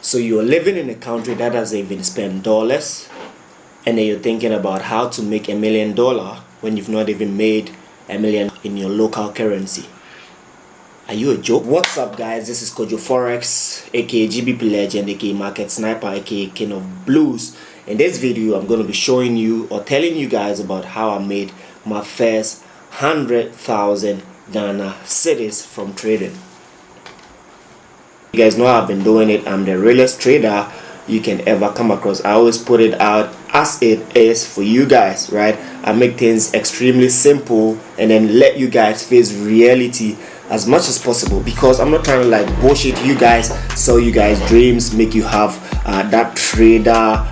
So you're living in a country that doesn't even spend dollars, and then you're thinking about how to make $1 million when you've not even made $1 million in your local currency. Are you a joke? What's up, guys? This is Kojo FOREX, aka GBP Legend, aka Market Sniper, aka King of Blues. In this video, I'm going to be showing you or telling you guys about how I made my first 100,000 Ghana cedis from trading. You guys know I've been doing it. I'm the realest trader you can ever come across. I always put it out as it is for you guys, right? I make things extremely simple and then let you guys face reality as much as possible, because I'm not trying to like bullshit you guys, sell you guys dreams, make you have that trader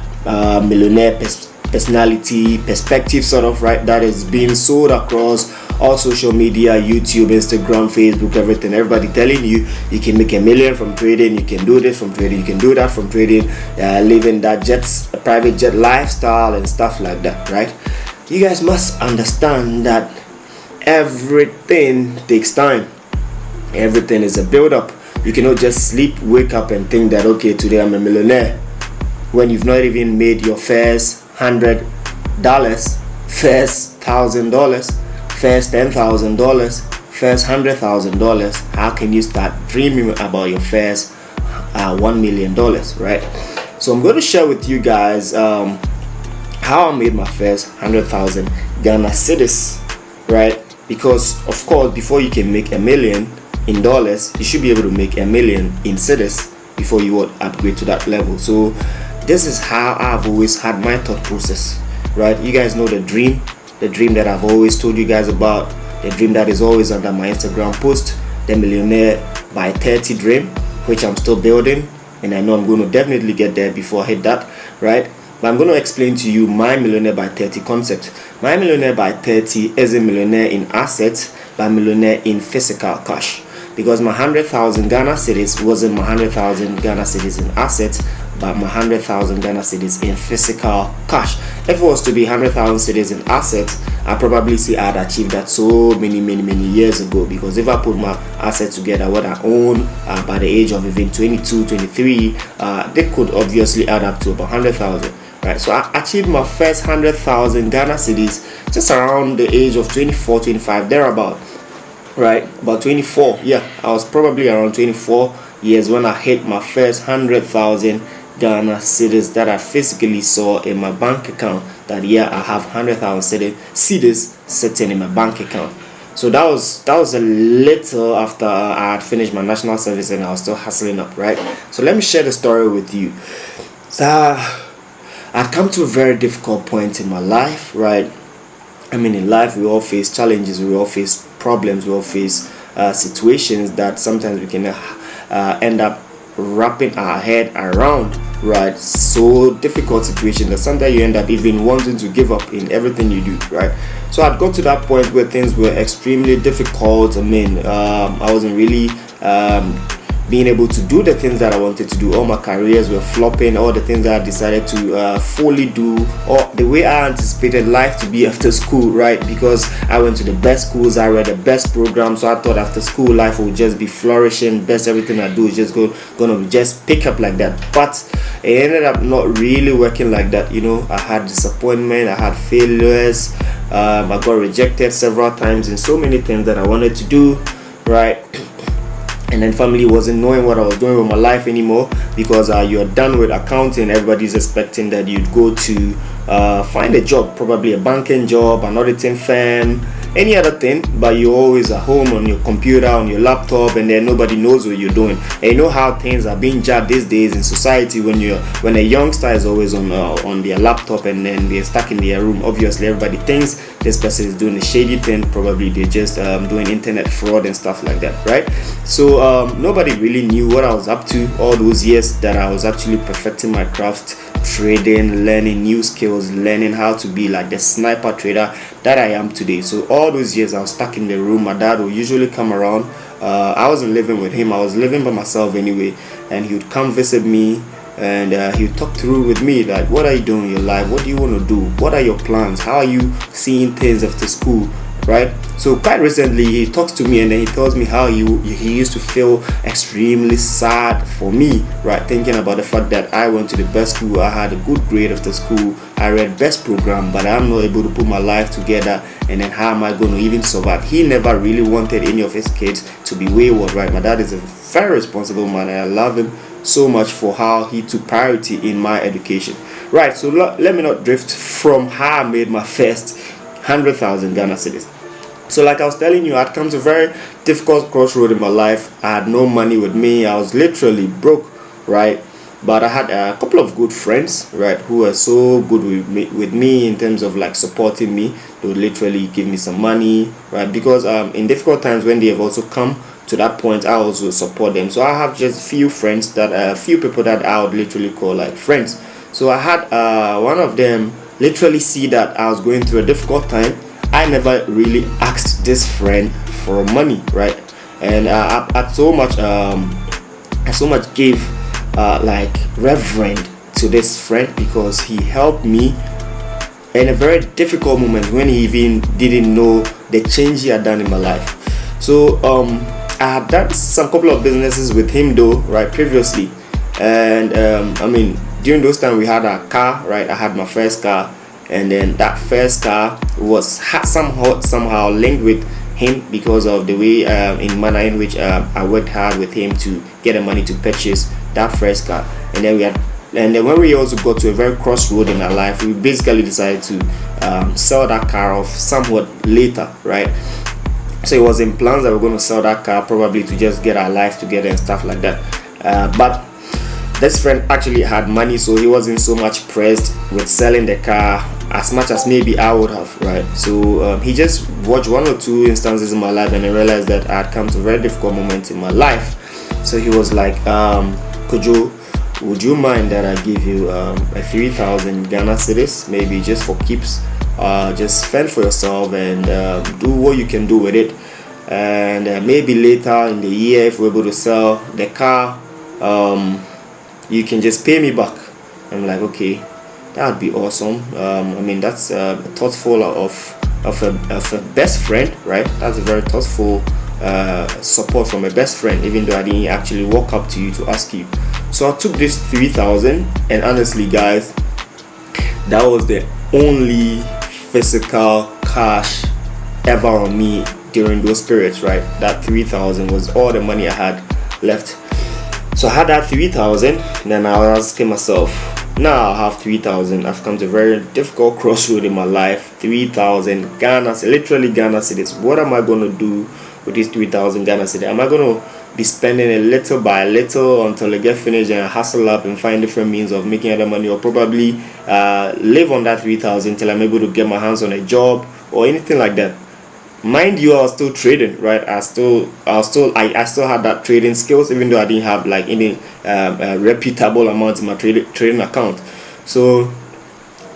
millionaire personality perspective sort of, right? That is being sold across all social media, YouTube, Instagram, Facebook, everything. Everybody telling you you can make $1 million from trading, you can do this from trading, you can do that from trading, living that private jet lifestyle and stuff like that, right? You guys must understand that everything takes time. Everything is a build-up. You cannot just sleep, wake up and think that, okay, today I'm a millionaire, when you've not even made your first $100, first $1,000, first $10,000, first $100,000. How can you start dreaming about your first $1 million, right? So I'm going to share with you guys how I made my first 100,000 Ghana cedis, right? Because of course, before you can make $1 million in dollars, you should be able to make $1 million in cedis before you would upgrade to that level. So this is how I've always had my thought process, right? You guys know the dream that I've always told you guys about, the dream that is always under my Instagram post, the millionaire by 30 dream, which I'm still building, and I know I'm going to definitely get there before I hit that, right? But I'm going to explain to you my millionaire by 30 concept. My millionaire by 30 is a millionaire in assets, but millionaire in physical cash, because my 100,000 Ghana cedis wasn't my 100,000 Ghana cedis in assets, but my 100,000 Ghana cedis in physical cash. If it was to be 100,000 cedis in assets, I probably say I'd achieved that so many years ago, because if I put my assets together, what I own by the age of even 22, 23, they could obviously add up to about 100,000. Right, so I achieved my first 100,000 Ghana cedis just around the age of 24, 25, thereabout. Right, about 24. Yeah, I was probably around 24 years when I hit my first 100,000 Ghana cedis that I physically saw in my bank account. That year I have 100,000 cedis sitting in my bank account. So that was a little after I had finished my national service and I was still hustling up, right? So let me share the story with you. So I'd come to a very difficult point in my life, right? I mean, in life we all face challenges, we all face problems, we all face situations that sometimes we can end up wrapping our head around, right? So difficult situation that sometimes you end up even wanting to give up in everything you do, right? So I'd got to that point where things were extremely difficult. I mean, I wasn't really being able to do the things that I wanted to do. All my careers were flopping. All the things that I decided to fully do, or the way I anticipated life to be after school, right? Because I went to the best schools, I read the best programs, so I thought after school life would just be flourishing. Best everything I do is just gonna just pick up like that. But it ended up not really working like that. You know, I had disappointment, I had failures, I got rejected several times in so many things that I wanted to do, right? And then family wasn't knowing what I was doing with my life anymore, because you're done with accounting. Everybody's expecting that you'd go to find a job, probably a banking job, an auditing firm, any other thing, but you're always at home on your computer, on your laptop, and then nobody knows what you're doing. And you know how things are being judged these days in society. When a youngster is always on their laptop and then they're stuck in their room, obviously everybody thinks this person is doing a shady thing. Probably they're just doing internet fraud and stuff like that, right? So nobody really knew what I was up to all those years that I was actually perfecting my craft, trading, learning new skills, learning how to be like the sniper trader that I am today. So all those years I was stuck in the room. My dad would usually come around. I wasn't living with him, I was living by myself anyway, and he would come visit me, and he would talk through with me like, what are you doing in your life, what do you want to do, what are your plans, how are you seeing things after school, right? So quite recently he talks to me and then he tells me how he used to feel extremely sad for me, right? Thinking about the fact that I went to the best school, I had a good grade after school, I read best program, but I'm not able to put my life together, and then how am I going to even survive? He never really wanted any of his kids to be wayward, right? My dad is a very responsible man and I love him so much for how he took priority in my education, right? So let me not drift from how I made my first 100,000 Ghana cedis. So like I was telling you, I'd come to a very difficult crossroad in my life. I had no money with me. I was literally broke, right? But I had a couple of good friends, right, who were so good with me in terms of like supporting me. They would literally give me some money, right? Because in difficult times when they have also come to that point, I also support them. So I have just few friends that few people that I would literally call like friends. So I had one of them literally see that I was going through a difficult time. I never really asked this friend for money, right? And I so much gave like reverend to this friend because he helped me in a very difficult moment when he even didn't know the change he had done in my life. So I had done some couple of businesses with him though, right, previously. And I mean, during those times we had a car, right? I had my first car, and then that first car was somehow linked with him because of the way in manner in which I worked hard with him to get the money to purchase that first car. And then when we also got to a very crossroad in our life, we basically decided to sell that car off somewhat later, right? So it was in plans that we're going to sell that car probably to just get our life together and stuff like that. But this friend actually had money, so he wasn't so much pressed with selling the car as much as maybe I would have, right? So he just watched one or two instances in my life and I realized that I had come to a very difficult moment in my life. So he was like, Kojo, would you mind that I give you a 3,000 Ghana cedis, maybe just for keeps? Just fend for yourself and do what you can do with it, and maybe later in the year if we're able to sell the car, you can just pay me back. I'm like, okay, that would be awesome. I mean, that's thoughtful of a best friend, right? That's a very thoughtful support from a best friend, even though I didn't actually walk up to you to ask you. So I took this 3,000, and honestly guys, that was the only physical cash ever on me during those periods, right? That 3,000 was all the money I had left. So I had that 3,000, and then I was asking myself, now I have 3,000. I've come to a very difficult crossroad in my life. 3,000 Ghana, literally Ghana cedis. What am I going to do with these 3,000 Ghana cedis? Am I going to be spending a little by little until I get finished and hustle up and find different means of making other money, or probably live on that 3,000 till I'm able to get my hands on a job or anything like that? Mind you, I was still trading, right? I still had that trading skills, even though I didn't have like any reputable amount in my trading account. So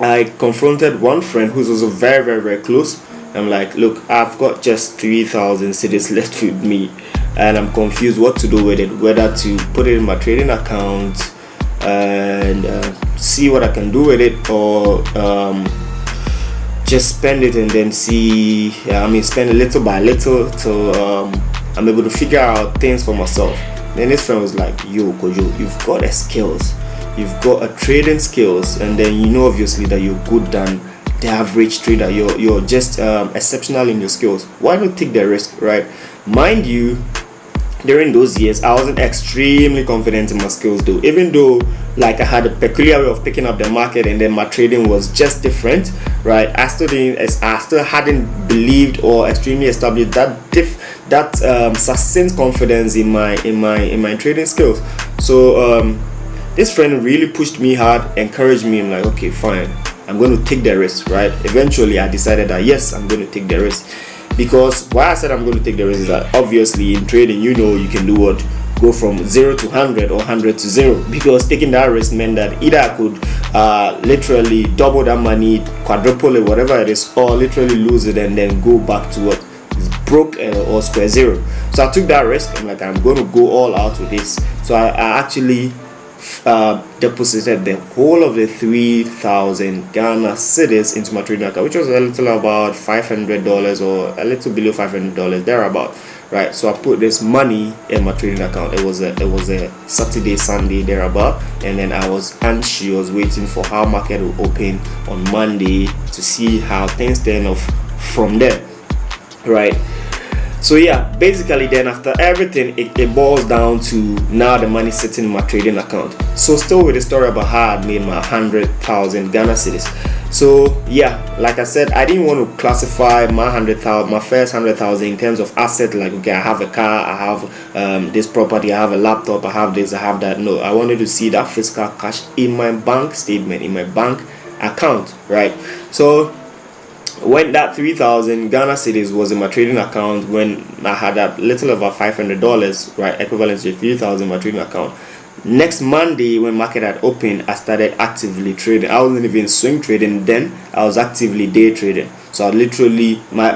I confronted one friend who's also very, very, very close. I'm like, look, I've got just 3,000 cedis left with me, and I'm confused what to do with it, whether to put it in my trading account and see what I can do with it, or just spend it and then see, spend it little by little till I'm able to figure out things for myself. Then this friend was like, yo Kojo, you've got the skills, you've got a trading skills, and then you know obviously that you're good than the average trader, you're just exceptional in your skills. Why not take the risk, right? Mind you, during those years I wasn't extremely confident in my skills though, even though like I had a peculiar way of picking up the market, and then my trading was just different, right? I still hadn't believed or extremely established that sustained confidence in my trading skills. So this friend really pushed me hard, encouraged me. I'm like, okay, fine, I'm going to take the risk, right? Eventually I decided that yes, I'm going to take the risk. Because why I said I'm going to take the risk is that obviously in trading, you know, you can do what? Go from 0 to 100 or 100 to 0. Because taking that risk meant that either I could literally double that money, quadruple it, whatever it is, or literally lose it and then go back to what is broke or square zero. So I took that risk. I'm like, I'm going to go all out with this. So I actually deposited the whole of the 3,000 Ghana cedis into my trading account, which was a little about $500 or a little below $500 thereabout, right? So I put this money in my trading account. It was a Saturday, Sunday thereabout, and then I was anxious waiting for how market will open on Monday to see how things turn off from there, right? So yeah, basically then after everything, it boils down to now the money sitting in my trading account. So still with the story about how I made my 100,000 Ghana cedis. So yeah, like I said, I didn't want to classify my first 100,000 in terms of asset, like okay, I have a car, I have this property, I have a laptop, I have this, I have that. No, I wanted to see that physical cash in my bank statement, in my bank account, right? So when that 3,000 Ghana cedis was in my trading account, when I had a little over $500, right, equivalent to 3,000 in my trading account, next Monday when market had opened, I started actively trading. I wasn't even swing trading then, I was actively day trading. So I literally, my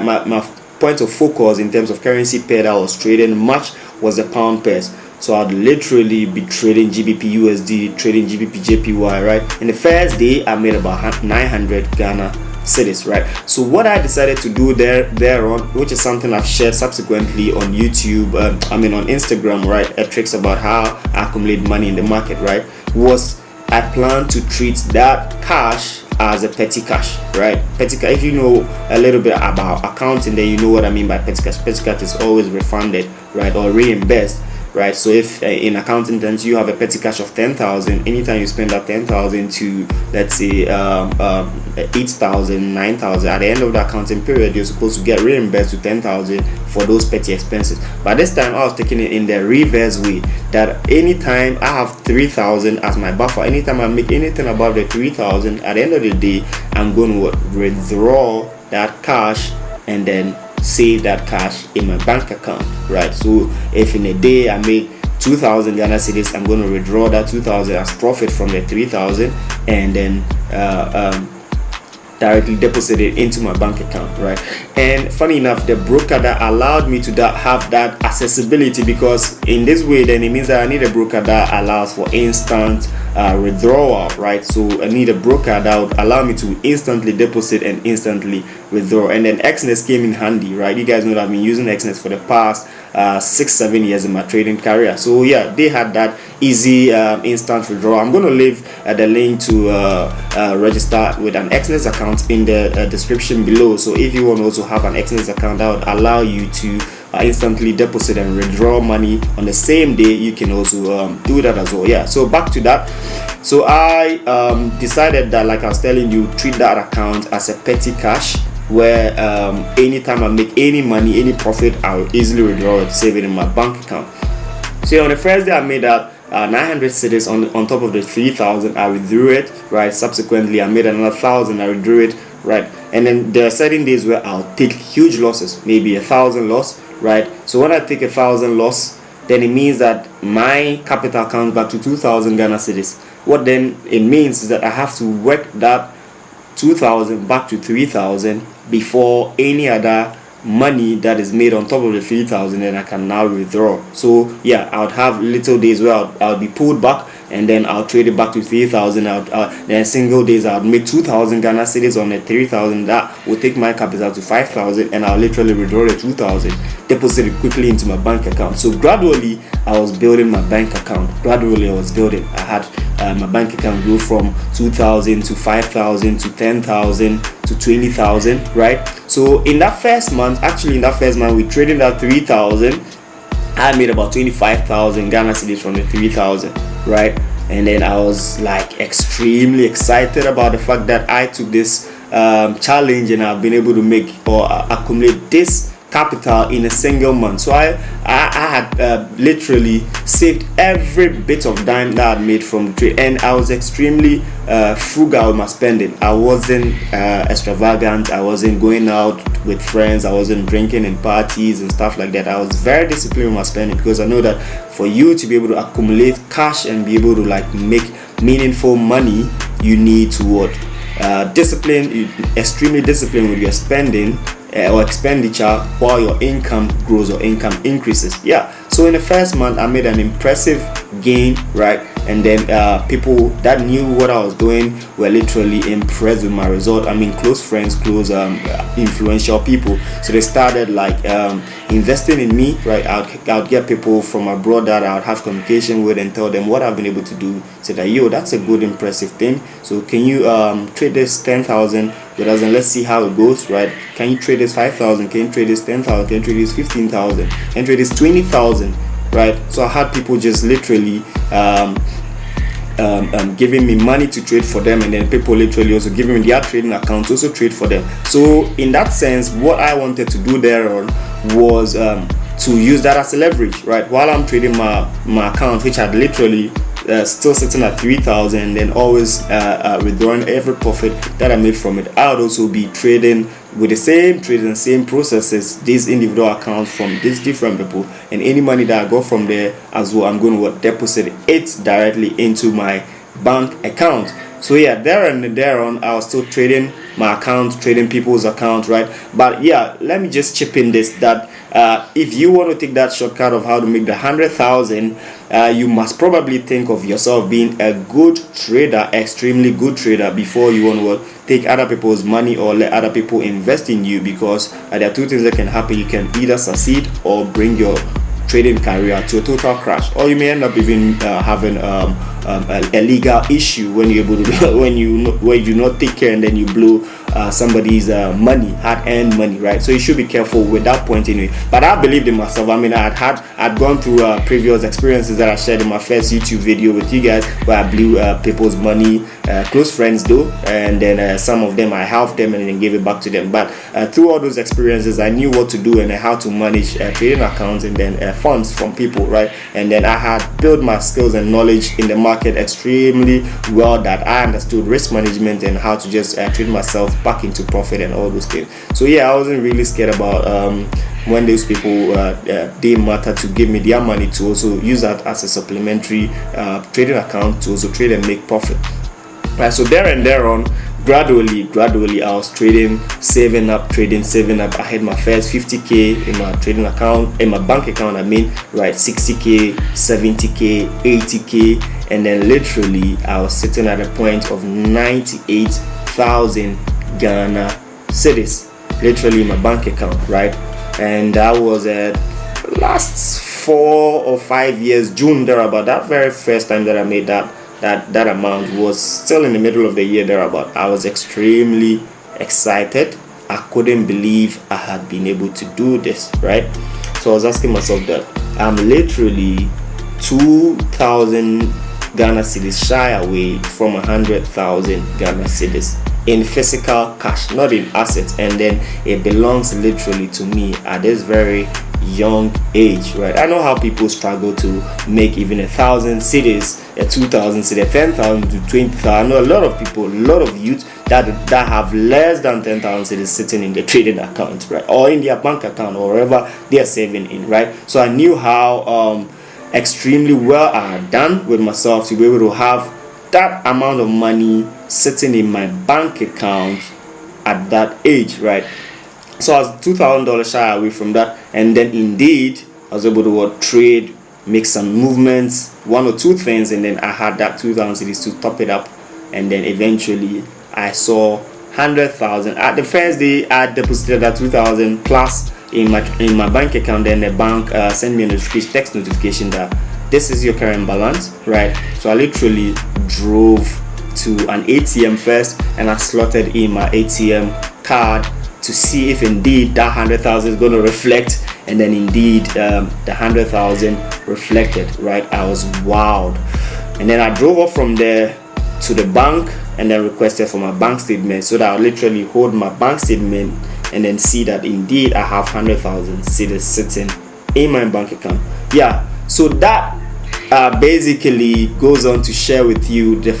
point of focus in terms of currency pair that I was trading much was the pound pairs. So I'd literally be trading GBP USD, trading GBP JPY, right? In the first day, I made about 900 Ghana cedis, right? So what I decided to do thereon, which is something I've shared subsequently on YouTube, on Instagram, right, tricks about how I accumulate money in the market, right, was I plan to treat that cash as a petty cash, right? Petty cash, if you know a little bit about accounting, then you know what I mean by petty cash. Petty cash is always refunded, right, or reimbursed, right? So if in accounting terms you have a petty cash of 10,000, anytime you spend that 10,000 to, let's say 8,000, 9,000, at the end of the accounting period you're supposed to get reimbursed to 10,000 for those petty expenses. But this time I was taking it in the reverse way, that anytime I have 3,000 as my buffer, anytime I make anything above the 3,000, at the end of the day I'm going to withdraw that cash and then save that cash in my bank account, right? So if in a day I make 2,000 Ghana cedis, I'm going to withdraw that 2,000 as profit from the 3,000 and then directly deposit it into my bank account, right? And funny enough, the broker that allowed me to have that accessibility, because in this way then it means that I need a broker that allows for instant withdrawal, right? So I need a broker that would allow me to instantly deposit and instantly withdraw. And then Xness came in handy, right? You guys know that I've been using Xness for the past 6-7 years in my trading career. So yeah, they had that easy instant withdrawal. I'm going to leave the link to register with an Xness account in the description below. So if you want to also have an Xness account that would allow you to instantly deposit and withdraw money on the same day, you can also do that as well. Yeah, so back to that. So I decided that, like I was telling you, treat that account as a petty cash, where anytime I make any money, any profit, I will easily withdraw it, save it in my bank account. So on the first day I made that 900 cedis on top of the 3,000, I withdrew it, right? Subsequently I made another 1,000, I withdrew it, right? And then there are certain days where I'll take huge losses, maybe 1,000 loss, right? So when I take 1,000 loss, then it means that my capital comes back to 2,000 Ghana cedis. What then it means is that I have to work that 2,000 back to 3,000 before any other money that is made on top of the 3,000 and I can now withdraw. So yeah, I would have little days where I'll be pulled back and then I'll trade it back to 3,000. Then single days I'll make 2,000 Ghana cedis on the 3,000. That will take my capital to 5,000 and I'll literally withdraw the 2,000, deposit it quickly into my bank account. So gradually I was building my bank account. I had my bank account grew from 2,000 to 5,000 to 10,000 to 20,000, right? So in that first month, we traded that 3,000. I made about 25,000 Ghana cedis from the 3,000, right? And then I was like extremely excited about the fact that I took this challenge and I've been able to make or accumulate this capital in a single month. So I had literally saved every bit of dime that I made from trade, and I was extremely frugal with my spending. I wasn't extravagant. I wasn't going out with friends. I wasn't drinking in parties and stuff like that. I was very disciplined with my spending, because I know that for you to be able to accumulate cash and be able to like make meaningful money, you need to extremely disciplined with your spending or expenditure, while your income grows or income increases. Yeah, so in the first month I made an impressive gain, right? and then people that knew what I was doing were literally impressed with my result. I mean, close friends, close influential people, so they started like investing in me, right? I'd get people from abroad that I would have communication with and tell them what I've been able to do. Say that, yo, that's a good impressive thing, so can you trade this 10,000 with us and let's see how it goes, right? Can you trade this 5,000? Can you trade this 10,000? Can you trade this 15,000? Can you trade this 20,000? Right? So I had people just literally giving me money to trade for them, and then people literally also giving me their trading accounts to also trade for them. So in that sense, what I wanted to do there on was to use that as a leverage, right? While I'm trading my account, which had literally still sitting at 3,000, and then always withdrawing every profit that I made from it, I would also be trading with the same trades and same processes, these individual accounts from these different people, and any money that I got from there as well, I'm going to deposit it directly into my bank account. So yeah, there and there on, I was still trading my account, trading people's accounts, right? But yeah, let me just chip in this, that if you want to take that shortcut of how to make the 100,000, you must probably think of yourself being a good trader, extremely good trader, before you want to take other people's money or let other people invest in you, because there are two things that can happen. You can either succeed or bring your trading career to a total crash, or you may end up even having a legal issue when you're able to when you do not take care and then you blow somebody's money, hard-earned money, right? So you should be careful with that point anyway. But I believed in myself. I mean, I'd gone through previous experiences that I shared in my first YouTube video with you guys, where I blew people's money, close friends though, and then some of them I helped them and then gave it back to them. But through all those experiences, I knew what to do and how to manage trading accounts and then funds from people, right? And then I had built my skills and knowledge in the market extremely well, that I understood risk management and how to just trade myself back into profit and all those things. So yeah, I wasn't really scared about when those people didn't matter to give me their money to also use that as a supplementary trading account to also trade and make profit. Right, so there and there on, gradually I was saving up. I had my first 50k in my trading account, in my bank account, I mean, right? 60k, 70k, 80k, and then literally I was sitting at a point of 98,000 Ghana CEDIS, literally in my bank account, right? And that was at last 4 or 5 years, June thereabout. That very first time that I made that amount was still in the middle of the year thereabout. I was extremely excited. I couldn't believe I had been able to do this, right? So I was asking myself that I'm literally 2,000 Ghana cedis shy away from 100,000 Ghana cedis in physical cash, not in assets, and then it belongs literally to me at this very young age, right? I know how people struggle to make even 1,000 cedis, 2,000 cedis, 10,000 to 20,000. I know a lot of people, a lot of youth that have less than 10,000 cedis sitting in their trading account, right, or in their bank account or wherever they are saving in, right? So I knew how extremely well I had done with myself to be able to have that amount of money sitting in my bank account at that age, right? So I was $2,000 shy away from that, and then indeed I was able to trade, make some movements, 1 or 2 things, and then I had that 2,000 cedis to top it up, and then eventually I saw 100,000. At the first day, I deposited that 2,000 plus in my bank account. Then the bank sent me a notification, text notification that this is your current balance, right? So I literally drove to an ATM first, and I slotted in my ATM card to see if indeed that 100,000 is going to reflect, and then indeed the 100,000 reflected, right? I was wowed, and then I drove off from there to the bank and then requested for my bank statement, so that I literally hold my bank statement and then see that indeed I have 100,000 cedis sitting in my bank account. Yeah, so that basically goes on to share with you the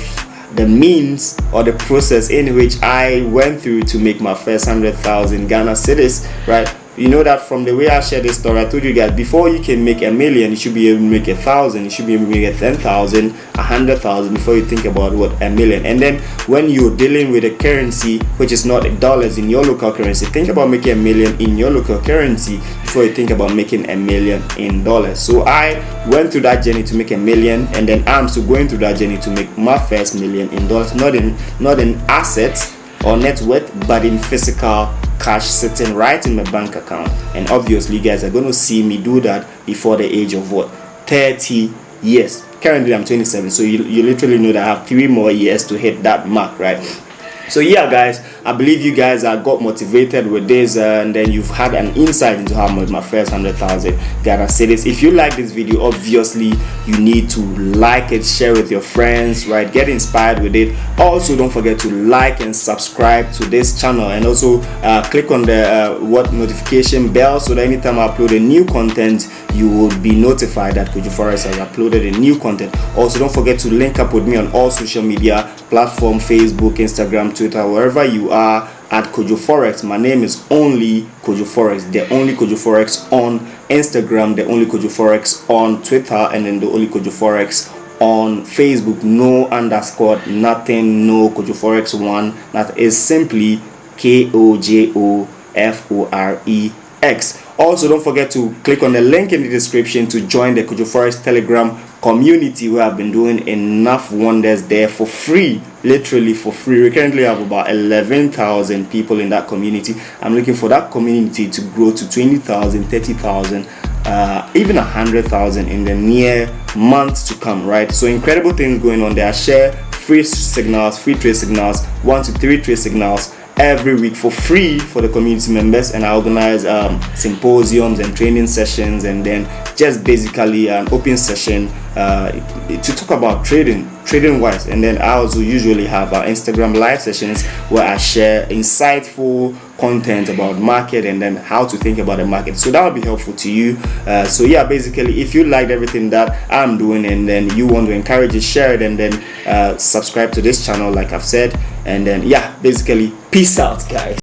means or the process in which I went through to make my first 100,000 Ghana cedis, right? You know that from the way I shared this story, I told you guys before you can make $1 million, you should be able to make 1,000, you should be able to make 10,000, 100,000 before you think about what $1 million. And then when you're dealing with a currency which is not dollars in your local currency, think about making $1 million in your local currency before you think about making $1 million in dollars. So I went through that journey to make $1 million, and then I'm still going through that journey to make my first $1 million in dollars, not in assets or net worth, but in physical cash sitting right in my bank account. And obviously you guys are going to see me do that before the age of what, 30 years. Currently I'm 27, so you literally know that I have 3 more years to hit that mark, right? So yeah guys, I believe you guys got motivated with this, and then you've had an insight into how much my first 100,000 Ghana cedis. If you like this video, obviously you need to like it, share with your friends, right? Get inspired with it. Also don't forget to like and subscribe to this channel, and also click on the notification bell so that anytime I upload a new content, you will be notified that Kojo FOREX has uploaded a new content. Also don't forget to link up with me on all social media platforms, Facebook, Instagram, Twitter, wherever you are, at Kojo FOREX. My name is only Kojo FOREX, the only Kojo FOREX on Instagram, the only Kojo FOREX on Twitter, and then the only Kojo FOREX on Facebook. No underscore, nothing, no Kojo FOREX 1. That is simply KOJOFOREX. Also don't forget to click on the link in the description to join the Kojo FOREX Telegram community, where I've been doing enough wonders there for free, literally for free. We currently have about 11,000 people in that community. I'm looking for that community to grow to 20,000, 30,000, even 100,000 in the near months to come, right? So incredible things going on there. I share free signals, free trade signals, 1 to 3 trade signals every week for free for the community members, and I organize symposiums and training sessions, and then just basically an open session to talk about trading wise. And then I also usually have Instagram live sessions where I share insightful content about market and then how to think about the market, so that will be helpful to you. So yeah, basically if you liked everything that I'm doing and then you want to encourage it, share it, and then subscribe to this channel like I've said. And then yeah, basically peace out guys.